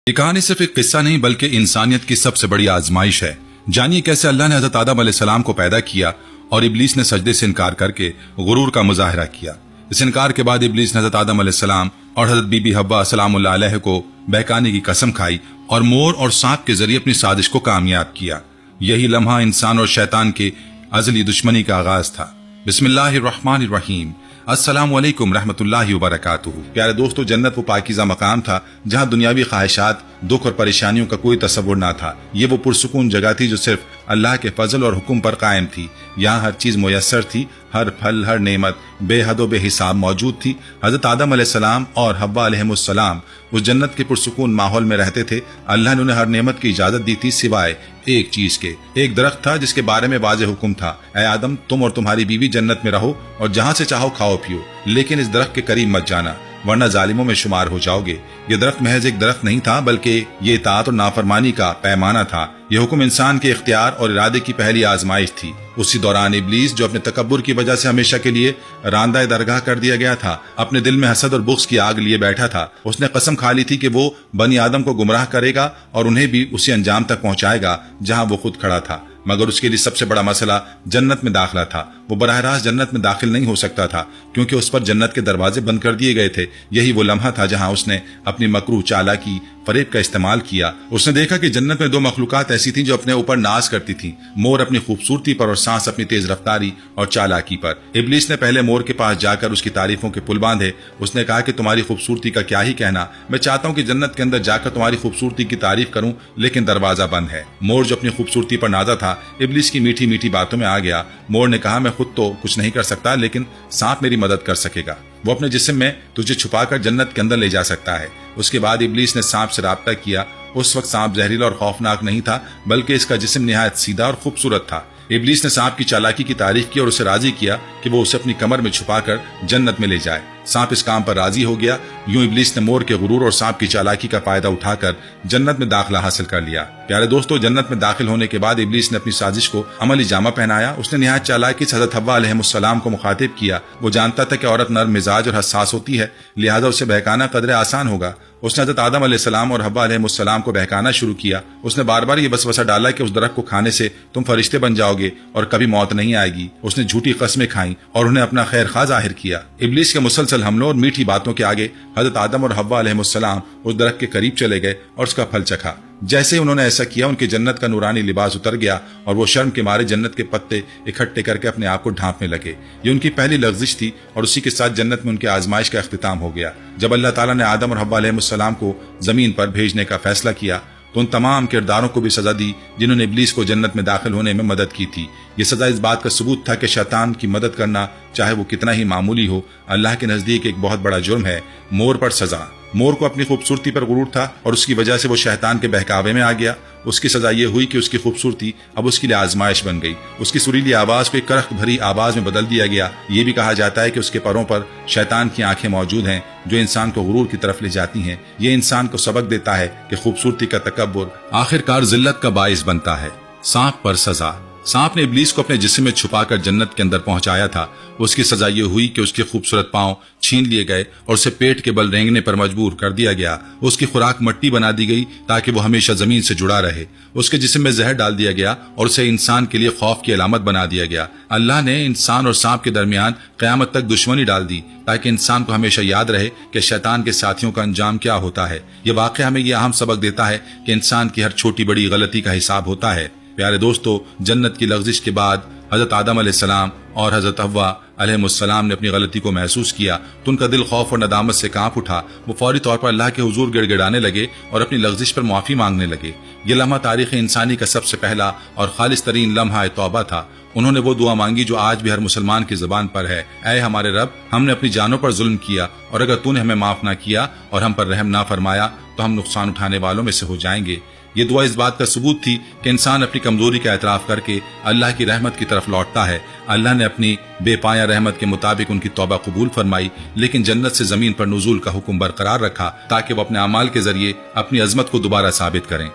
یہ کہانی صرف ایک قصہ نہیں بلکہ انسانیت کی سب سے بڑی آزمائش ہے۔ جانیے کیسے اللہ نے حضرت آدم علیہ السلام کو پیدا کیا اور ابلیس نے سجدے سے انکار کر کے غرور کا مظاہرہ کیا۔ اس انکار کے بعد ابلیس نے حضرت آدم علیہ السلام اور حضرت بی بی حوا سلام اللہ علیہ کو بہکانے کی قسم کھائی اور مور اور سانپ کے ذریعے اپنی سازش کو کامیاب کیا۔ یہی لمحہ انسان اور شیطان کے ازلی دشمنی کا آغاز تھا۔ بسم اللہ الرحمن الرحیم۔ السلام علیکم رحمۃ اللہ وبرکاتہ۔ پیارے دوستو، جنت وہ پاکیزہ مقام تھا جہاں دنیاوی خواہشات، دکھ اور پریشانیوں کا کوئی تصور نہ تھا۔ یہ وہ پرسکون جگہ تھی جو صرف اللہ کے فضل اور حکم پر قائم تھی۔ یہاں ہر چیز میسر تھی، ہر پھل، ہر نعمت بے حد و بے حساب موجود تھی۔ حضرت آدم علیہ السلام اور حوا علیہ السلام اس جنت کے پرسکون ماحول میں رہتے تھے۔ اللہ نے انہیں ہر نعمت کی اجازت دی تھی سوائے ایک چیز کے۔ ایک درخت تھا جس کے بارے میں واضح حکم تھا، اے آدم، تم اور تمہاری بیوی جنت میں رہو اور جہاں سے چاہو کھاؤ پیو، لیکن اس درخت کے قریب مت جانا ورنہ ظالموں میں شمار ہو جاؤ گے۔ یہ درخت محض ایک درخت نہیں تھا بلکہ یہ اطاعت اور نافرمانی کا پیمانہ تھا۔ یہ حکم انسان کے اختیار اور ارادے کی پہلی آزمائش تھی۔ اسی دوران ابلیس، جو اپنے تکبر کی وجہ سے ہمیشہ کے لیے راندہ درگاہ کر دیا گیا تھا، اپنے دل میں حسد اور بغض کی آگ لیے بیٹھا تھا۔ اس نے قسم کھا لی تھی کہ وہ بنی آدم کو گمراہ کرے گا اور انہیں بھی اسی انجام تک پہنچائے گا جہاں وہ خود کھڑا تھا۔ مگر اس کے لیے سب سے بڑا مسئلہ جنت میں داخلہ تھا۔ وہ براہ راست جنت میں داخل نہیں ہو سکتا تھا کیونکہ اس پر جنت کے دروازے بند کر دیے گئے تھے۔ یہی وہ لمحہ تھا جہاں اس نے اپنی مکروہ چالاکی، فریب کا استعمال کیا۔ اس نے دیکھا کہ جنت میں دو مخلوقات ایسی تھیں جو اپنے اوپر ناز کرتی تھیں، مور اپنی خوبصورتی پر اور سانس اپنی تیز رفتاری اور چالاکی پر۔ ابلیس نے پہلے مور کے پاس جا کر اس کی تعریفوں کے پل باندھے۔ اس نے کہا کہ تمہاری خوبصورتی کا کیا ہی کہنا، میں چاہتا ہوں کہ جنت کے اندر جا کر تمہاری خوبصورتی کی تعریف کروں، لیکن دروازہ بند ہے۔ مور جو اپنی خوبصورتی پر نازا تھا، ابلیس کی میٹھی میٹھی باتوں میں آ گیا۔ مور نے کہا، میں خود تو کچھ نہیں کر سکتا لیکن سانپ میری مدد کر سکے گا، وہ اپنے جسم میں تجھے چھپا کر جنت کے اندر لے جا سکتا ہے۔ اس کے بعد ابلیس نے سانپ سے رابطہ کیا۔ اس وقت سانپ زہریلا اور خوفناک نہیں تھا بلکہ اس کا جسم نہایت سیدھا اور خوبصورت تھا۔ ابلیس نے سانپ کی چالاکی کی تعریف کی اور اسے راضی کیا کہ وہ اسے اپنی کمر میں چھپا کر جنت میں لے جائے۔ سانپ اس کام پر راضی ہو گیا۔ یوں ابلیس نے مور کے غرور اور سانپ کی چالاکی کا فائدہ اٹھا کر جنت میں داخلہ حاصل کر لیا۔ پیارے دوستو، جنت میں داخل ہونے کے بعد ابلیس نے اپنی سازش کو عملی جامہ پہنایا۔ اس نے نہایت چالاکی سے حضرت حوا علیہ السلام کو مخاطب کیا۔ وہ جانتا تھا کہ عورت نرم مزاج اور حساس ہوتی ہے، لہذا اسے بہکانا قدرے آسان ہوگا۔ اس نے حضرت آدم علیہ السلام اور حوا علیہ السلام کو بہکانا شروع کیا۔ اس نے بار بار یہ وسوسہ ڈالا کہ اس درخت کو کھانے سے تم فرشتے بن جاؤ گے اور کبھی موت نہیں آئے گی۔ اس نے جھوٹی قسمیں کھائیں اور انہیں اپنا خیر خواہ ظاہر کیا۔ ابلیس کے مسلسل حملوں اور میٹھی باتوں کے آگے حضرت آدم اور حوا علیہ السلام اس درخت کے قریب چلے گئے اور اس کا پھل چکھا۔ جیسے انہوں نے ایسا کیا، ان کی جنت کا نورانی لباس اتر گیا اور وہ شرم کے مارے جنت کے پتے اکٹھے کر کے اپنے آپ کو ڈھانپنے لگے۔ یہ ان کی پہلی لغزش تھی اور اسی کے ساتھ جنت میں ان کی آزمائش کا اختتام ہو گیا۔ جب اللہ تعالیٰ نے آدم اور حوا علیہ السلام کو زمین پر بھیجنے کا فیصلہ کیا تو ان تمام کرداروں کو بھی سزا دی جنہوں نے ابلیس کو جنت میں داخل ہونے میں مدد کی تھی۔ یہ سزا اس بات کا ثبوت تھا کہ شیطان کی مدد کرنا، چاہے وہ کتنا ہی معمولی ہو، اللہ کے نزدیک ایک بہت بڑا جرم ہے۔ مور پر سزا۔ مور کو اپنی خوبصورتی پر غرور تھا اور اس کی وجہ سے وہ شیطان کے بہکاوے میں آ گیا۔ اس کی سزا یہ ہوئی کہ اس کی خوبصورتی اب اس کے لیے آزمائش بن گئی۔ اس کی سریلی آواز کو ایک کرخت بھری آواز میں بدل دیا گیا۔ یہ بھی کہا جاتا ہے کہ اس کے پروں پر شیطان کی آنکھیں موجود ہیں جو انسان کو غرور کی طرف لے جاتی ہیں۔ یہ انسان کو سبق دیتا ہے کہ خوبصورتی کا تکبر آخرکار ذلت کا باعث بنتا ہے۔ سانپ پر سزا۔ سانپ نے ابلیس کو اپنے جسم میں چھپا کر جنت کے اندر پہنچایا تھا۔ اس کی سزا یہ ہوئی کہ اس کے خوبصورت پاؤں چھین لیے گئے اور اسے پیٹ کے بل رینگنے پر مجبور کر دیا گیا۔ اس کی خوراک مٹی بنا دی گئی تاکہ وہ ہمیشہ زمین سے جڑا رہے۔ اس کے جسم میں زہر ڈال دیا گیا اور اسے انسان کے لیے خوف کی علامت بنا دیا گیا۔ اللہ نے انسان اور سانپ کے درمیان قیامت تک دشمنی ڈال دی تاکہ انسان کو ہمیشہ یاد رہے کہ شیطان کے ساتھیوں کا انجام کیا ہوتا ہے۔ یہ واقعہ ہمیں یہ اہم سبق دیتا ہے کہ انسان کی ہر چھوٹی بڑی غلطی کا حساب ہوتا ہے۔ پیارے دوستو، جنت کی لغزش کے بعد حضرت آدم علیہ السلام اور حضرت حوا علیہ السلام نے اپنی غلطی کو محسوس کیا تو ان کا دل خوف اور ندامت سے کانپ اٹھا۔ وہ فوری طور پر اللہ کے حضور گڑ گڑانے لگے اور اپنی لغزش پر معافی مانگنے لگے۔ یہ لمحہ تاریخ انسانی کا سب سے پہلا اور خالص ترین لمحہ توبہ تھا۔ انہوں نے وہ دعا مانگی جو آج بھی ہر مسلمان کی زبان پر ہے، اے ہمارے رب، ہم نے اپنی جانوں پر ظلم کیا اور اگر تو نے ہمیں معاف نہ کیا اور ہم پر رحم نہ فرمایا تو ہم نقصان اٹھانے والوں میں سے ہو جائیں گے۔ یہ دعا اس بات کا ثبوت تھی کہ انسان اپنی کمزوری کا اعتراف کر کے اللہ کی رحمت کی طرف لوٹتا ہے۔ اللہ نے اپنی بے پایہ رحمت کے مطابق ان کی توبہ قبول فرمائی، لیکن جنت سے زمین پر نزول کا حکم برقرار رکھا تاکہ وہ اپنے اعمال کے ذریعے اپنی عظمت کو دوبارہ ثابت کریں۔